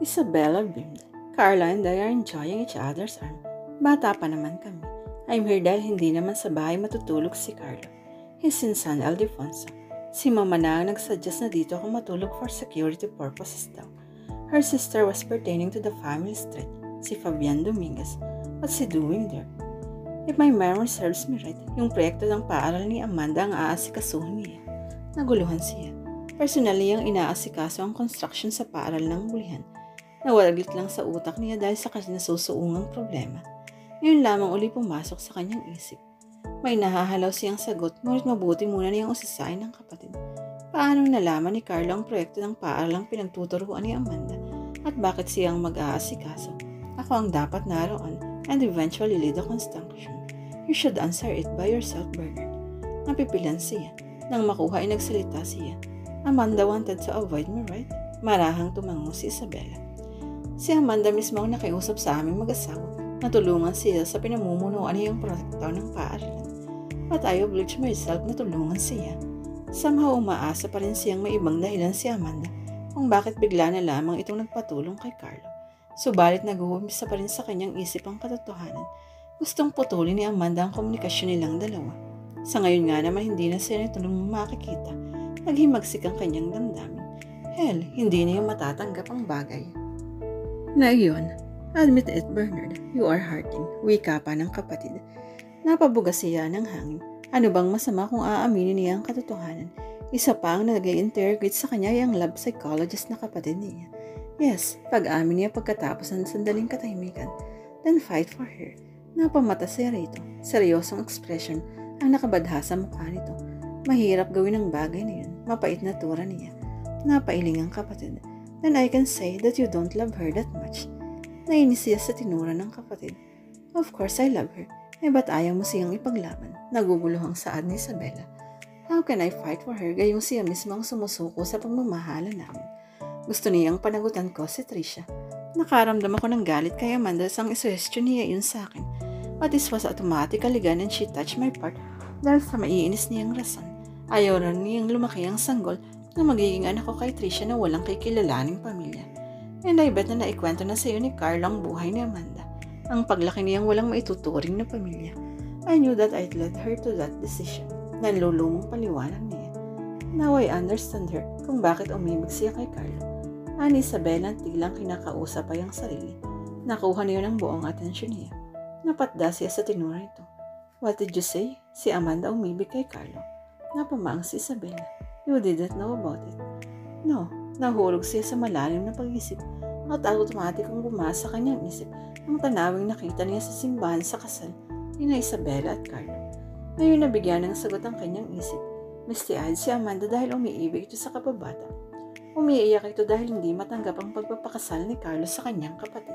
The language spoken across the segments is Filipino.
Isabella beamed. Carla and I are enjoying each other's arm. Bata pa naman kami. I'm here dahil hindi naman sa bahay matutulog si Carlo. His son Aldefonso. Si mama na ang nagsuggest na dito ako matulog for security purposes daw. Her sister was pertaining to the family street, si Fabian Dominguez. What's he doing there? If my memory serves me right, yung proyekto ng paaral ni Amanda ang aasikasuhin niya. Naguluhan siya. Personally, ang inaasikaso ang construction sa paaral ng bulihan. Nawalaglit lang sa utak niya dahil sa nasusuungang problema. Ngayon lamang uli pumasok sa kanyang isip. May nahahalaw siyang sagot, ngunit mabuti muna niyang usisain ng kapatid. Paano nalaman ni Carlo ang proyekto ng paaralang pinagtuturuan ni Amanda at bakit siya ang mag-aasikaso? Ako ang dapat naroon and eventually lead the construction. You should answer it by yourself, Bernard. Napipilan siya. Nang makuha ay nagsalita siya. Amanda wanted to avoid me, right? Marahang tumango si Isabella. Si Amanda mismo ang nakiusap sa aming mag-asawa. Natulungan siya sa pinamumunuan niyang proyekto ng paaralan. But I obliged myself na tulungan siya. Somehow umaasa pa rin siyang may ibang dahilan si Amanda kung bakit bigla na lamang itong nagpatulong kay Carlo. Subalit nag-uumpisa pa rin sa kanyang isip ang katotohanan. Gustong putulin ni Amanda ang komunikasyon nilang dalawa. Sa ngayon nga naman hindi na siya nito nung makikita. Naghimagsik ang kanyang damdamin. Hell, hindi niya matatanggap ang bagay. Na iyon, admit it, Bernard, you are hurting. Wika pa ng kapatid. Napabuga siya ng hangin. Ano bang masama kung aaminin niya ang katotohanan? Isa pa ang nag-i-interrogate sa kanya ay ang lab psychologist na kapatid niya. Yes, pag-amin niya pagkatapos ng sandaling katahimikan. Then fight for her. Napamata siya rito. Seryosong expression ang nakabadha sa mukha nito. Mahirap gawin ang bagay na yun. Mapait na tura niya. Napailing ang kapatid. Then I can say that you don't love her that much. Nainis siya sa tinura ng kapatid. Of course I love her. Ba't ayaw mo siyang ipaglaban? Naguguluhang saad ni Isabella. How can I fight for her gayong siya mismo ang sumusuko sa pagmamahala namin? Gusto niyang panagutan ko si Tricia. Nakaramdam ako ng galit kay Amanda sang isuhestyon niya yun sa akin. But this was automatically gone and she touched my part dahil sa maiinis niyang rason. Ayaw rin niyang lumaki ang sanggol na magiging anak ko kay Tricia na walang kikilalaning pamilya. And I bet na naikwento na sa iyo ni Carla ang buhay ni Amanda. Ang paglaki niyang walang maituturing na pamilya. I knew that I'd led her to that decision. Nanlulumong paliwanag niya. Now I understand her kung bakit umibig siya kay Carlo. Ani Isabella tilang kinakausap ay ang sarili. Nakuha niya ng buong atensyon niya. Napatda siya sa tinura ito. What did you say? Si Amanda umibig kay Carlo. Napamaang si Isabella. You didn't know about it. No, nahulog siya sa malalim na pag-isip at automatic ang bumasa sa kanyang isip ang tanawing nakita niya sa simbahan sa kasal ni Isabella at Carlo. Ngayon nabigyan ng sagot ang kanyang isip. Misty-eyed si Amanda dahil umiibig ito sa kababata. Umiiyak ito dahil hindi matanggap ang pagpapakasal ni Carlo sa kanyang kapatid.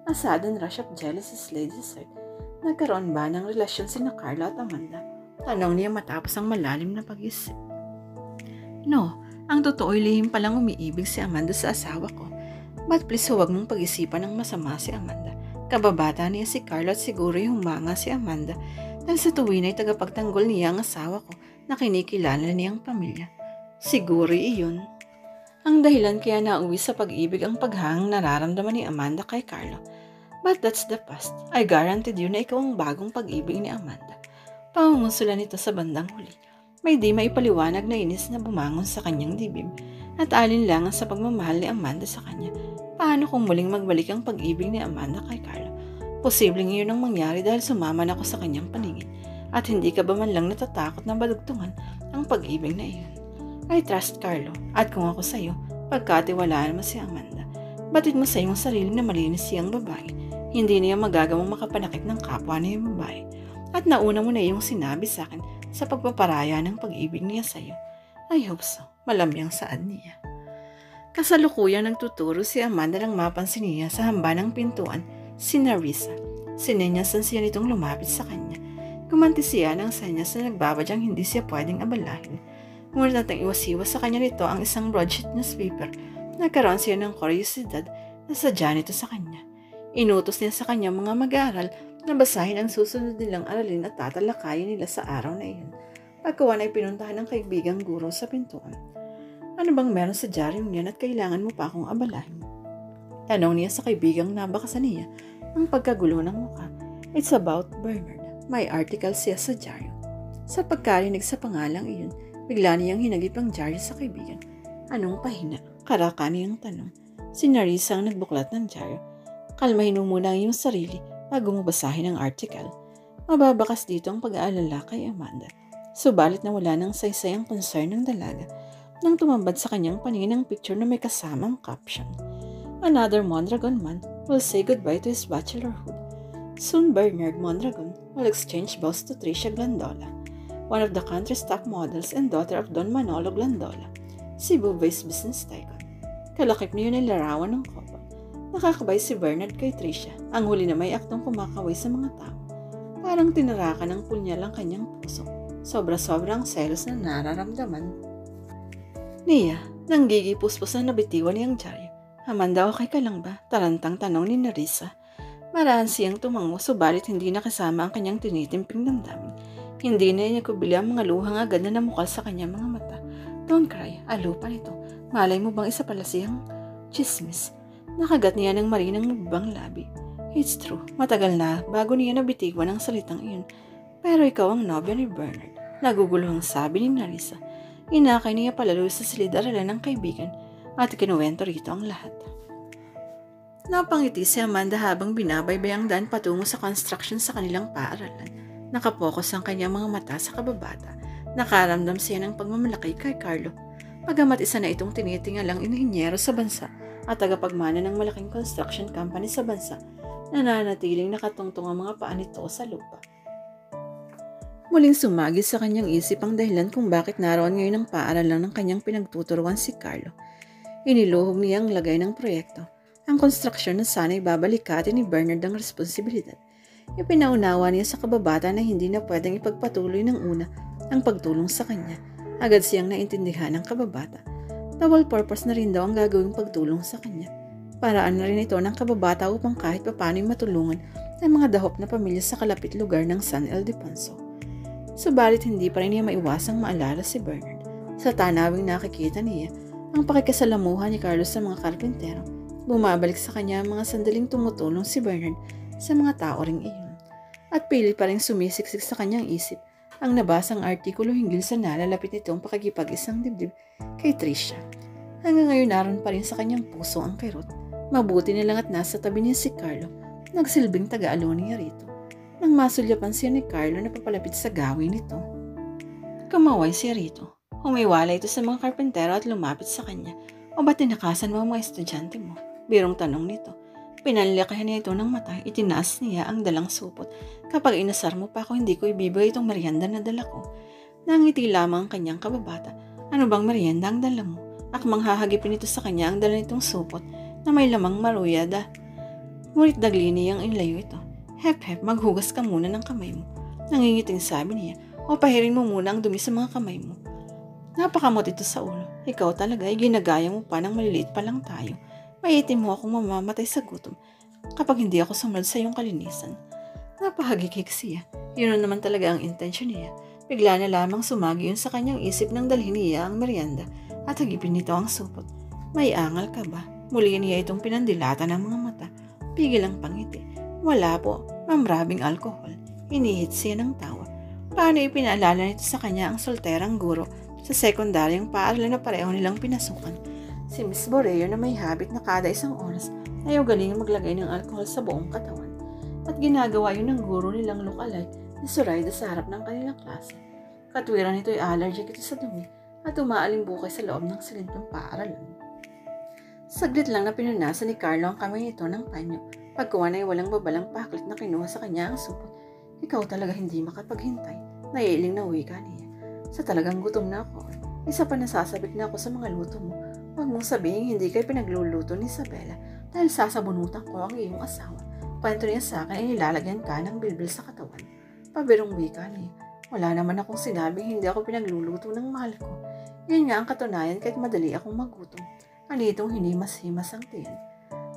A sudden rush of jealousy slid his heart. Nagkaroon ba ng relasyon sina Carlo at Amanda? Tanong niya matapos ang malalim na pag-isip. No, ang totoo'y lihim palang umiibig si Amanda sa asawa ko. But please huwag mong pag-isipan ng masama si Amanda. Kababata niya si Carlo at siguro yung humanga si Amanda dahil sa tuwin ay tagapagtanggol niya ang asawa ko na kinikilala niyang pamilya. Siguro iyon ang dahilan kaya nauwi sa pag-ibig ang paghangang nararamdaman ni Amanda kay Carlo. But that's the past. I guaranteed you na ikaw ang bagong pag-ibig ni Amanda. Pangungusulan nito sa bandang huli. May di maipaliwanag na inis na bumangon sa kanyang dibdib at alinlangan sa pagmamahal ni Amanda sa kanya. Paano kung muling magbalik ang pag-ibig ni Amanda kay Carlo? Posibleng iyon ang mangyari dahil sumama na ako sa kanyang paningin at hindi ka ba man lang natatakot na badugtungan ang pag-ibig na iyon. I trust Carlo at kung ako sa'yo, pagkatiwalaan mo si Amanda. Batid mo sa iyong sarili na malinis siyang babae. Hindi niya magagawang makapanakit ng kapwa niya babae. At nauna mo na iyong sinabi sa akin sa pagpaparaya ng pag-ibig niya sa'yo. I hope so. Malamyang saad niya. Kasalukuyang nagtuturo si Amanda nang mapansin niya sa hamba ng pintuan si Narisa. Sinenyasan siya nitong lumapit sa kanya. Gumanti siya ng senyas na nagbabadyang hindi siya pwedeng abalahin. Ngunit natang iwas-iwas sa kanya nito ang isang broadsheet newspaper. Nagkaroon siya ng kuryosidad na sadya nito sa kanya. Inutos niya sa kanya mga mag-aaral na basahin ang susunod nilang aralin at tatalakayin nila sa araw na iyon. Pagkawan ay pinuntahan ng kaibigang guro sa pintuan. Ano bang meron sa dyaryo niyan at kailangan mo pa akong abalahin? Tanong niya sa kaibigang nabakasan niya ang pagkagulo ng mukha. It's about Bernard. May article siya sa dyaryo. Sa pagkarinig sa pangalang iyon, bigla niyang hinagip ang dyaryo sa kaibigan. Anong pahina? Karaka niyang tanong. Si Narisa ang nagbuklat ng dyaryo. Kalmahin mo muna ang iyong sarili bago mo basahin ang article. Mababakas dito ang pag-aalala kay Amanda. Subalit na wala ng saysay ang concern ng dalaga nang tumambad sa kanyang paningin ang picture na may kasamang caption. Another Mondragon man will say goodbye to his bachelorhood. Soon Bernard Mondragon will exchange vows to Tricia Glandola, one of the country's top models and daughter of Don Manolo Glandola, Cebu-based business tycoon. Kalakip niyo na larawan ng couple. Nakakabay si Bernard kay Tricia, ang huli na may aktong kumakaway sa mga tao. Parang tinarakan ng punyal ang kanyang puso. Sobra-sobrang selos na nararamdaman. Nia, nanggigipus-pus na nabitiwan niyang dyaryo. Amanda, okay ka lang ba? Tarantang tanong ni Narisa. Maraan siyang tumango, subalit hindi nakasama ang kanyang tinitimping damdamin. Hindi na niya kubili ang mga luhang agad na namukal sa kanyang mga mata. Don't cry, alupa nito. Malay mo bang isa pala siyang chismis? Nakagat niya ng marinang mababang labi. It's true, matagal na bago niya nabitiwan ang salitang iyon. Pero ikaw ang nobya ni Bernard. Naguguluhang sabi ni Narisa. Inakay niya palalo sa silid-aralan ng kaibigan at kinuwento rito ang lahat. Napangiti si Amanda habang binabaybay ang daan patungo sa construction sa kanilang paaralan. Nakapokus ang kanyang mga mata sa kababata. Nakaramdam siya ng pagmamalaki kay Carlo. Pagamat isa na itong tinitingalang inhinyero sa bansa at tagapagmana ng malaking construction company sa bansa, nananatiling nakatungtong ang mga paa nito sa lupa. Muling sumagi sa kanyang isip ang dahilan kung bakit naroon ngayon ang paaralan ng kanyang pinagtuturuan si Carlo. Iniluhog niya ang lagay ng proyekto. Ang konstruksyon na sana'y babalikatin ni Bernard ang responsibilidad. Ipinaunawa niya sa kababata na hindi na pwedeng ipagpatuloy ng una ang pagtulong sa kanya. Agad siyang naintindihan ng kababata. Double purpose na rin daw ang gagawing pagtulong sa kanya. Paraan na rin ito ng kababata upang kahit papano'y matulungan ang mga dahop na pamilya sa kalapit lugar ng San Ildefonso. Subalit hindi pa rin niya maiwasang maalala si Bernard. Sa tanawing nakikita niya, ang pakikasalamuhan ni Carlos sa mga karpintero, bumabalik sa kanya ang mga sandaling tumutulong si Bernard sa mga tao ring iyon. At pilit pa rin sumisiksik sa kanyang isip ang nabasang artikulo hinggil sa nalalapit nitong pakikipag-isang dibdib kay Tricia. Hanggang ngayon naroon pa rin sa kanyang puso ang kirot. Mabuti na lang at nasa tabi niya si Carlo, nagsilbing taga-alo niya rito. Nang masulyapan siya ni Carlo na papalapit sa gawin nito. Kamaway siya rito. Humiwala ito sa mga karpentero at lumapit sa kanya. O ba't tinakasan mo ang mga estudyante mo? Birong tanong nito. Pinanlakayan niya ito ng mata, itinaas niya ang dalang supot. Kapag inasar mo pa ako, hindi ko ibibigay itong merienda na dala ko. Nangiti lamang ang kanyang kababata. Ano bang merienda ang dala mo? Akmang hahagipin ito sa kanya ang dala nitong supot na may lamang maruyada. Ngunit dagli niyang inlayo ito. Hep, maghugas ka muna ng kamay mo. Nangingiting sabi niya, o pahirin mo muna ang dumi sa mga kamay mo. Napakamot ito sa ulo. Ikaw talaga ay ginagaya mo pa nang maliliit pa lang tayo. Maiitim mo akong mamamatay sa gutom kapag hindi ako sumunod sa iyong kalinisan. Napahagikik siya. Yun naman talaga ang intensyon niya. Bigla na lamang sumagi yun sa kanyang isip nang dalhin niya ang merienda at hagipin nito ang supot. May angal ka ba? Muli niya itong pinandilata ng mga mata. Pigil ang pangiti. Wala po, mamrabing alkohol. Hinihit siya ng tawa. Paano ipinaalala nito sa kanya ang solterang guro sa sekundaryang paaralan na pareho nilang pinasukan? Si Miss Borreo na may habit na kada isang oras ay ugaling maglagay ng alkohol sa buong katawan. At ginagawa yun ng guro nilang lookalike na Zoraida sa harap ng kanilang klase. Katwiran nito ay allergic ito sa dumi at umaaling-bukay sa loob ng silid ng paaralan. Saglit lang na pinunasan ni Carlo ang kamay nito ng panyo. Pagkuha ay walang babalang paklit na kinuha sa kanya ang supot. Ikaw talaga hindi makapaghintay. Naiiling na wika niya. Sa talagang gutom na ako. Isa pa nasasabik na ako sa mga luto mo. Huwag mong sabihin hindi kayo pinagluluto ni Isabela dahil sasabunutan ko ang iyong asawa. Kwento niya sa akin ay nilalagyan ka ng bilbil sa katawan. Pabirong wika niya. Wala naman akong sinabing hindi ako pinagluluto ng mahal ko. Yun nga ang katunayan kahit madali akong magutom. Anitong hinimas-himas ang tiyan.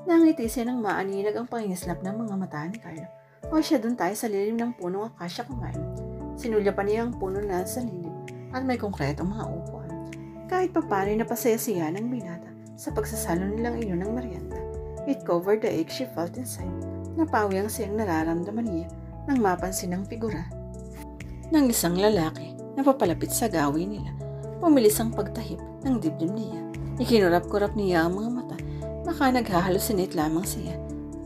Nangiti siya ng maaninag ang pangingislap ng mga mata ni Carlo. O siya doon tayo sa lilim ng punong akasya kumain. Sinulya pa niya ang puno na sa lilim at may konkretong mga upuan. Kahit papano'y napasaya siya ng binata sa pagsasalo nilang iyon ng merienda. It covered the ache she felt inside. Napawi ang siyang nararamdaman niya nang mapansin ang figura ng isang lalaki na papalapit sa gawin nila. Pumilis ang pagtahip ng dibdib niya. Ikinurap-kurap niya ang mga mata. Baka naghahalusinate lamang siya.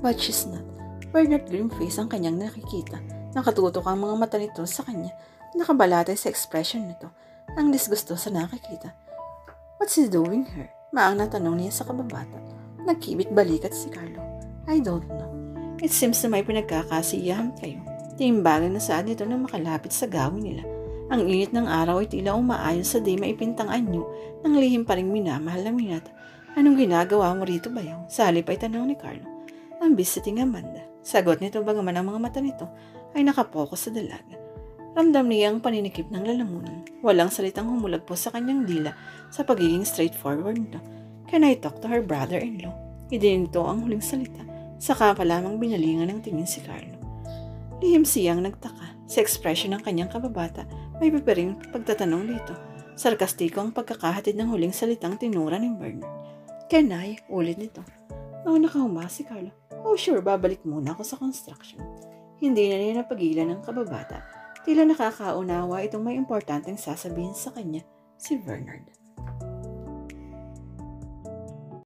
But she's not. Bernard grim face ang kanyang nakikita. Nakatutok ang mga mata nito sa kanya. Nakabalatay sa expression nito. Ang disgusto sa nakikita. What's he doing here? Maang natanong niya sa kababata. Nagkibit balikat si Carlo. I don't know. It seems na may pinagkakasiyahan kayo. Tiimbagan na saan nito na makalapit sa gawin nila. Ang init ng araw ay tila umaayon sa di maipintang anyo ng lihim pa ring minamahal na Minata. Anong ginagawa mo rito, bayaw? Sa halip ay tanong ni Carlo. I'm visiting Amanda. Sagot nito bagaman ang mga mata nito ay nakapokus sa dalaga. Ramdam niya ang paninikip ng lalamunan. Walang salitang humulagpo sa kanyang dila sa pagiging straightforward nito. Can I talk to her brother-in-law? Hindi nito ang huling salita. Saka pa lamang binalingan ng tingin si Carlo. Lihim siyang nagtaka. Sa ekspresyon ng kanyang kababata, may pipiring pagtatanong dito. Sarkastiko ang pagkakahatid ng huling salitang tinura ni Bernard. Can I? Ulit nito. Noong nakahuma si Carlo. Oh sure, babalik muna ako sa construction. Hindi na niya napagilan ng kababata. Tila nakakaunawa itong may importanteng sasabihin sa kanya, si Bernard.